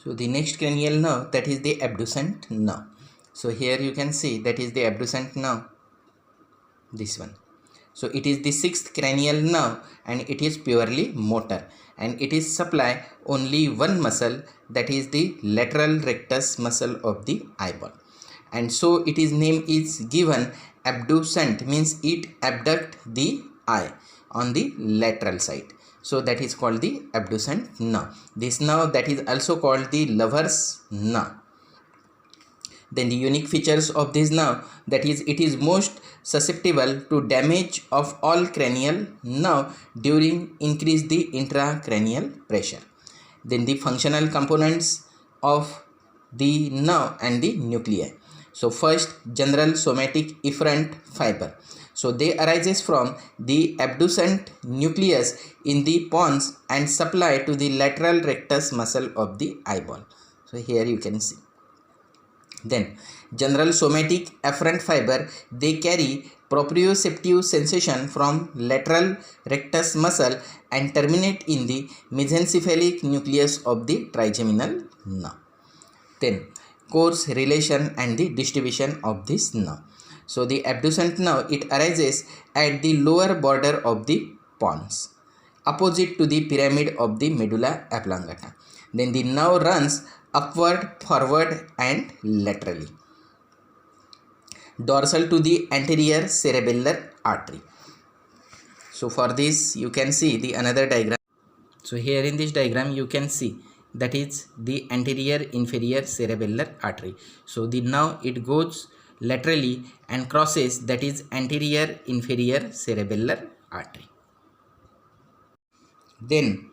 So the next cranial nerve, that is the abducent nerve. So here you can see that is the abducent nerve, this one. So it is the sixth cranial nerve and it is purely motor, and it is supply only one muscle, that is the lateral rectus muscle of the eyeball. And so it is name is given abducent, means it abduct the eye on the lateral side. So that is called the abducent nerve. This nerve that is also called the lover's nerve. Then the unique features of this nerve, that is it is most susceptible to damage of all cranial nerve during increase the intracranial pressure. Then the functional components of the nerve and the nuclei. So first, general somatic efferent fiber. So they arises from the abducent nucleus in the pons and supply to the lateral rectus muscle of the eyeball. So here you can see. Then general somatic afferent fiber, they carry proprioceptive sensation from lateral rectus muscle and terminate in the mesencephalic nucleus of the trigeminal nerve. Then course, relation and the distribution of this nerve. So the abducent nerve, it arises at the lower border of the pons, opposite to the pyramid of the medulla oblongata. Then the nerve runs upward, forward and laterally, dorsal to the anterior cerebellar artery. So for this you can see the another diagram. So here in this diagram you can see that is the anterior inferior cerebellar artery. So the nerve, it goes laterally and crosses, that is anterior inferior cerebellar artery. Then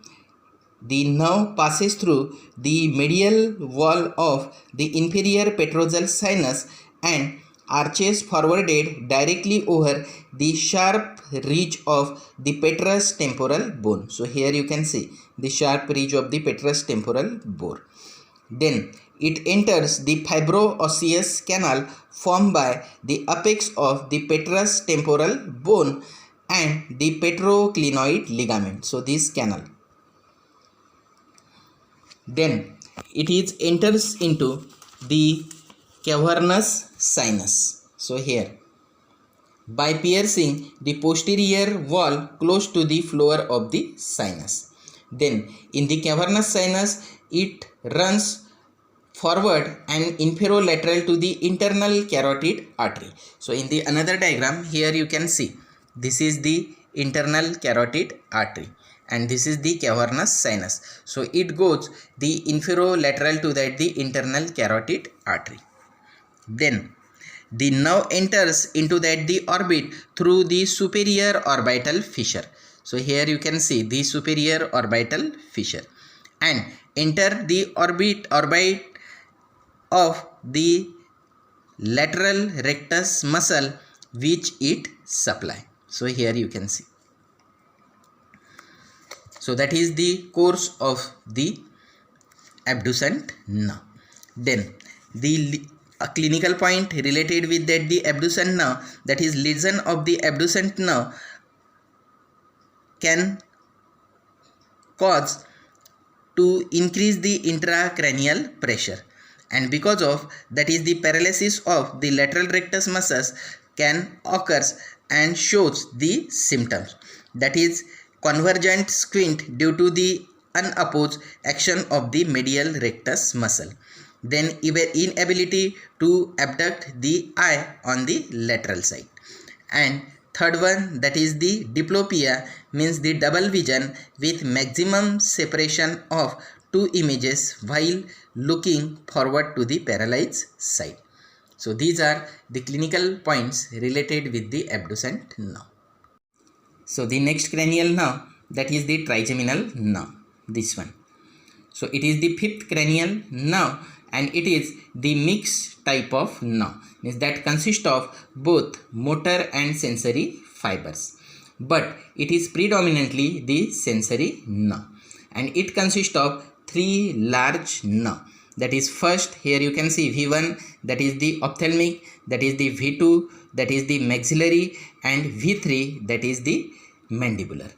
the nerve passes through the medial wall of the inferior petrosal sinus and arches forwarded directly over the sharp ridge of the petrous temporal bone. So here you can see the sharp ridge of the petrous temporal bone. Then it enters the fibro-osseous canal formed by the apex of the petrous temporal bone and the petroclinoid ligament. So this canal. Then it enters into the cavernous sinus. So here, by piercing the posterior wall close to the floor of the sinus. Then in the cavernous sinus, it runs forward and inferolateral to the internal carotid artery. So in the another diagram, here you can see this is the internal carotid artery and this is the cavernous sinus. So it goes the inferolateral to that the internal carotid artery. Then the nerve enters into that the orbit through the superior orbital fissure. So here you can see the superior orbital fissure and enter the orbit of the lateral rectus muscle which it supply. So here you can see. So that is the course of the abducent nerve. Then the clinical point related with that the abducent nerve, that is lesion of the abducent nerve can cause to increase the intracranial pressure, and because of that is the paralysis of the lateral rectus muscles can occurs and shows the symptoms, that is convergent squint due to the unopposed action of the medial rectus muscle. Then inability to abduct the eye on the lateral side. And third one, that is the diplopia, means the double vision with maximum separation of two images while looking forward to the paralyzed side. So these are the clinical points related with the abducent nerve. So the next cranial nerve, that is the trigeminal nerve, this one. So it is the fifth cranial nerve and it is the mixed type of nerve, means that consists of both motor and sensory fibers, but it is predominantly the sensory nerve and it consists of three large nerves. That is first, here you can see V1, that is the ophthalmic, that is the V2, that is the maxillary, and V3, that is the mandibular.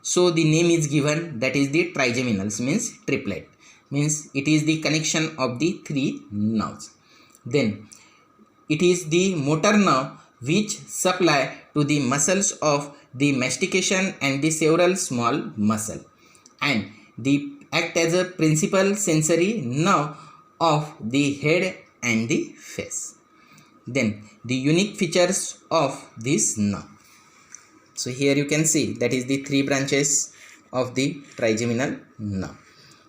So the name is given, that is the trigeminals, means triplet. means it is the connection of the three nerves. Then it is the motor nerve which supply to the muscles of the mastication and the several small muscle, and the act as a principal sensory nerve of the head and the face. Then the unique features of this nerve. So here you can see that is the three branches of the trigeminal nerve.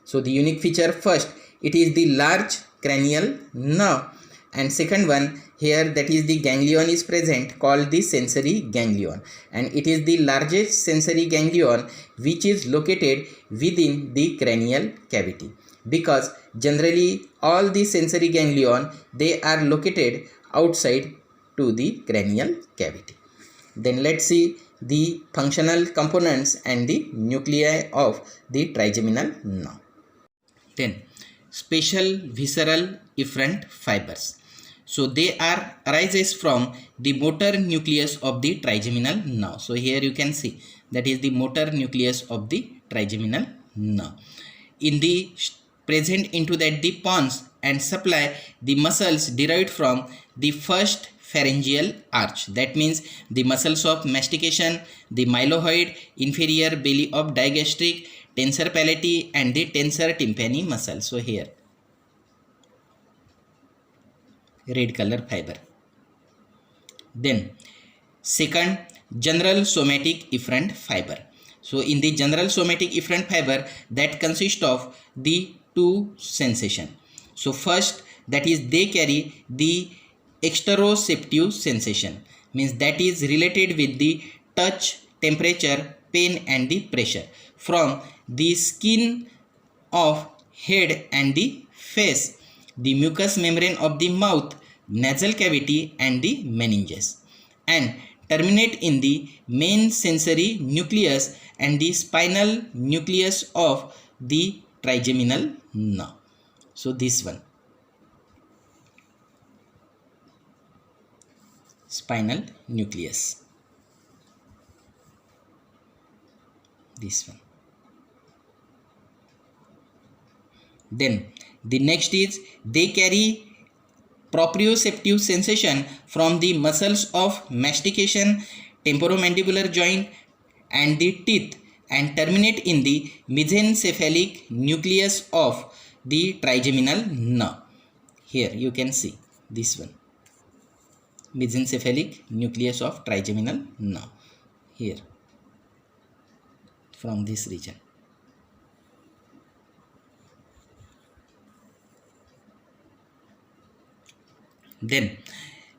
So the unique feature, first, it is the large cranial nerve, and second one here, that is the ganglion is present called the sensory ganglion, and it is the largest sensory ganglion which is located within the cranial cavity, because generally all the sensory ganglion, they are located outside to the cranial cavity. Then let's see the functional components and the nuclei of the trigeminal nerve. Then special visceral efferent fibers. So they are arises from the motor nucleus of the trigeminal nerve. So here you can see that is the motor nucleus of the trigeminal nerve. In the present into that the pons and supply the muscles derived from the first pharyngeal arch. That means the muscles of mastication, the mylohyoid, inferior belly of digastric, tensor palatii and the tensor tympani muscle. So here red color fiber. Then second, general somatic efferent fiber. So in the general somatic efferent fiber, that consists of the two sensation. So first, that is they carry the exteroceptive sensation, means that is related with the touch, temperature, pain and the pressure from the skin of head and the face, the mucous membrane of the mouth, nasal cavity and the meninges, and terminate in the main sensory nucleus and the spinal nucleus of the trigeminal nerve. So this one, spinal nucleus, this one. Then the next is they carry proprioceptive sensation from the muscles of mastication, temporomandibular joint and the teeth, and terminate in the mesencephalic nucleus of the trigeminal nerve. Here you can see this one, mesencephalic nucleus of trigeminal nerve, here from this region. Then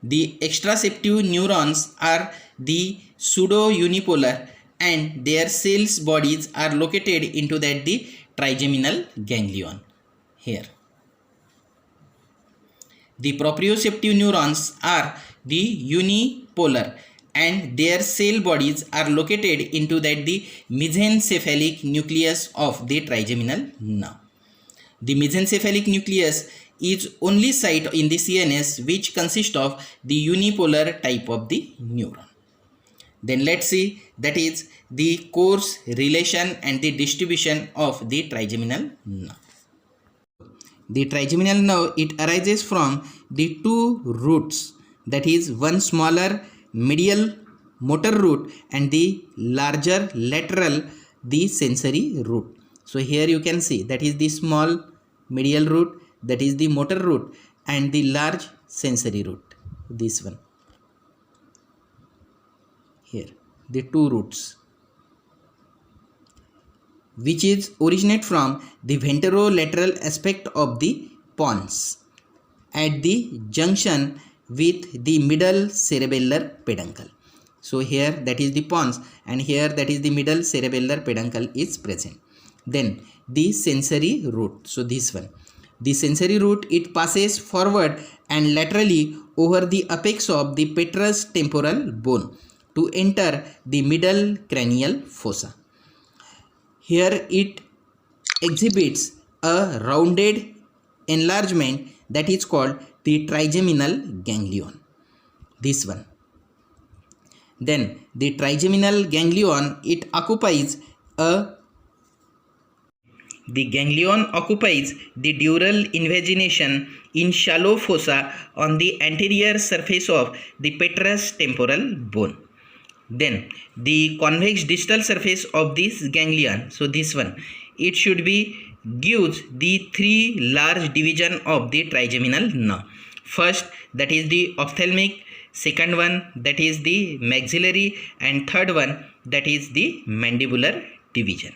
the extraceptive neurons are the pseudo unipolar, and their cells bodies are located into that the trigeminal ganglion. Here the proprioceptive neurons are the unipolar, and their cell bodies are located into that the mesencephalic nucleus of the trigeminal nerve. The mesencephalic nucleus is only site in the CNS which consists of the unipolar type of the neuron. Then let's see that is the course, relation and the distribution of the trigeminal nerve. The trigeminal nerve, it arises from the two roots, that is one smaller medial motor root and the larger lateral the sensory root. So here you can see that is the small medial root, that is the motor root, and the large sensory root, this one. Here the two roots, which is originate from the ventrolateral aspect of the pons at the junction with the middle cerebellar peduncle. So here that is the pons, and here that is the middle cerebellar peduncle is present. Then the sensory root, so this one, the sensory root, it passes forward and laterally over the apex of the petrous temporal bone to enter the middle cranial fossa. Here it exhibits a rounded enlargement that is called the trigeminal ganglion, this one. Then the trigeminal ganglion, it occupies a the ganglion occupies the dural invagination in shallow fossa on the anterior surface of the petrous temporal bone. Then the convex distal surface of this ganglion, so this one, it should be gives the three large division of the trigeminal nerve. First, that is the ophthalmic, second one, that is the maxillary, and third one, that is the mandibular division.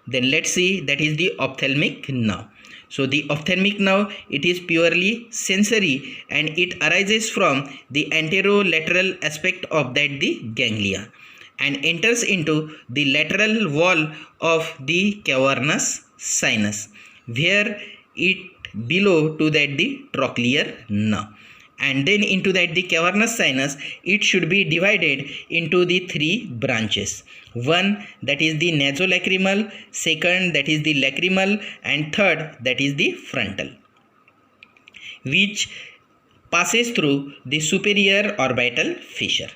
Then let's see, that is the ophthalmic nerve. So the ophthalmic nerve, it is purely sensory and it arises from the anterolateral aspect of that the ganglia and enters into the lateral wall of the cavernous sinus, where it below to that the trochlear nerve, and then into that the cavernous sinus it should be divided into the three branches. One, that is the nasolacrimal, second, that is the lacrimal, and third, that is the frontal, which passes through the superior orbital fissure.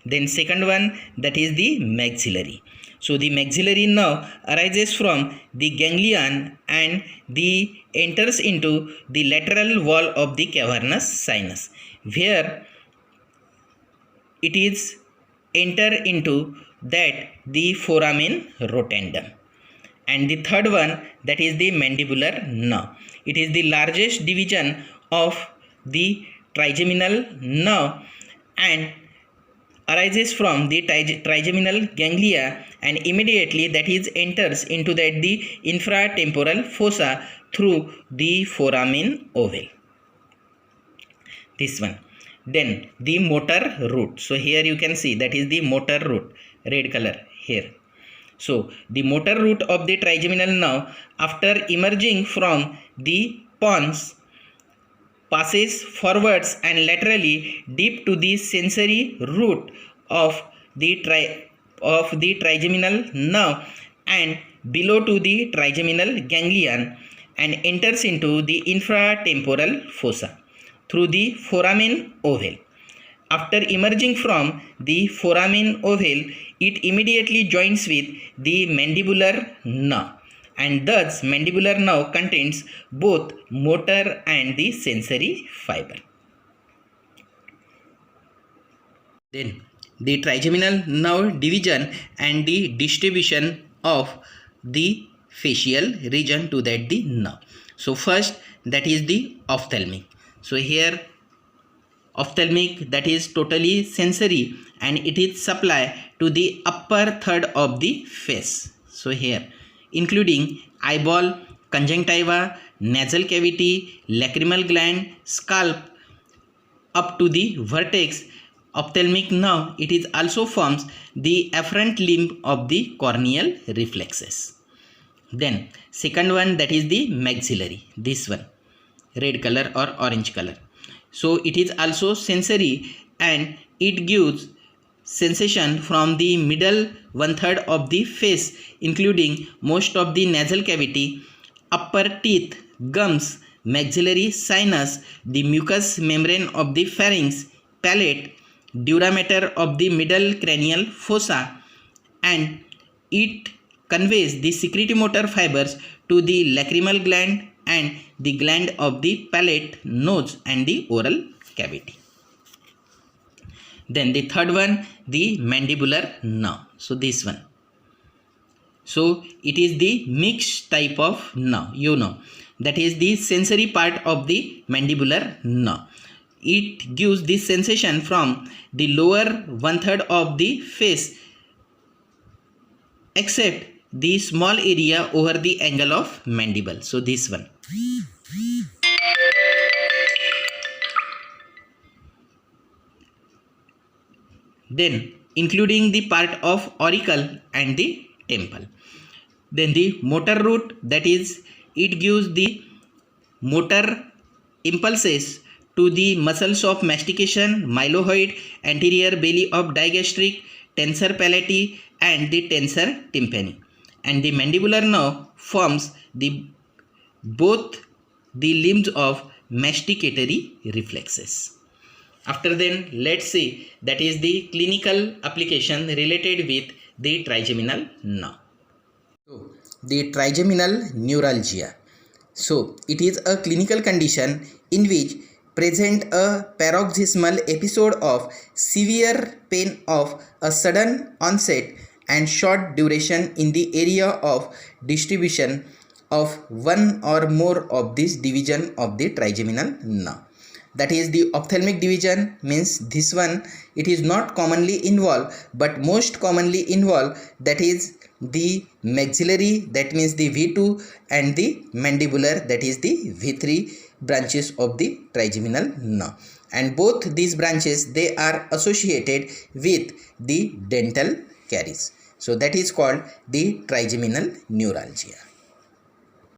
Then second one, that is the maxillary. So the maxillary nerve arises from the ganglion and the enters into the lateral wall of the cavernous sinus, where it is enter into that the foramen rotundum. And the third one, that is the mandibular nerve. It is the largest division of the trigeminal nerve and arises from the trigeminal ganglia and immediately that is enters into that the infratemporal fossa through the foramen ovale. This one. Then the motor root. So here you can see that is the motor root, red color here. So the motor root of the trigeminal nerve, after emerging from the pons, passes forwards and laterally deep to the sensory root of the trigeminal nerve and below to the trigeminal ganglion and enters into the infratemporal fossa through the foramen ovale. After emerging from the foramen ovale, it immediately joins with the mandibular nerve, and thus mandibular nerve contains both motor and the sensory fiber. Then the trigeminal nerve division and the distribution of the facial region to that the nerve. So first, that is the ophthalmic. So here ophthalmic, that is totally sensory and it is supply to the upper third of the face. So here including eyeball, conjunctiva, nasal cavity, lacrimal gland, scalp up to the vertex ophthalmic nerve, it is also forms the afferent limb of the corneal reflexes. Then second one, that is the maxillary, this one, red color or orange color. So it is also sensory and it gives sensation from the middle one third of the face, including most of the nasal cavity, upper teeth, gums, maxillary sinus, the mucous membrane of the pharynx, palate, dura mater of the middle cranial fossa, and it conveys the secretomotor fibers to the lacrimal gland and the gland of the palate, nose, and the oral cavity. Then the third one, the mandibular nerve. So this one. So it is the mixed type of nerve, that is the sensory part of the mandibular nerve. It gives the sensation from the lower one third of the face except the small area over the angle of mandible. So this one. Then including the part of auricle and the temple. Then the motor root, that is it gives the motor impulses to the muscles of mastication, mylohyoid, anterior belly of digastric, tensor palati and the tensor tympani. And the mandibular nerve forms the both the limbs of masticatory reflexes. After then, let's see that is the clinical application related with the trigeminal nerve. So the trigeminal neuralgia. So it is a clinical condition in which present a paroxysmal episode of severe pain of a sudden onset and short duration in the area of distribution of one or more of this division of the trigeminal nerve. That is the ophthalmic division, means this one it is not commonly involved but most commonly involved, that is the maxillary, that means the V2, and the mandibular, that is the V3 branches of the trigeminal nerve, and both these branches they are associated with the dental caries. So that is called the trigeminal neuralgia.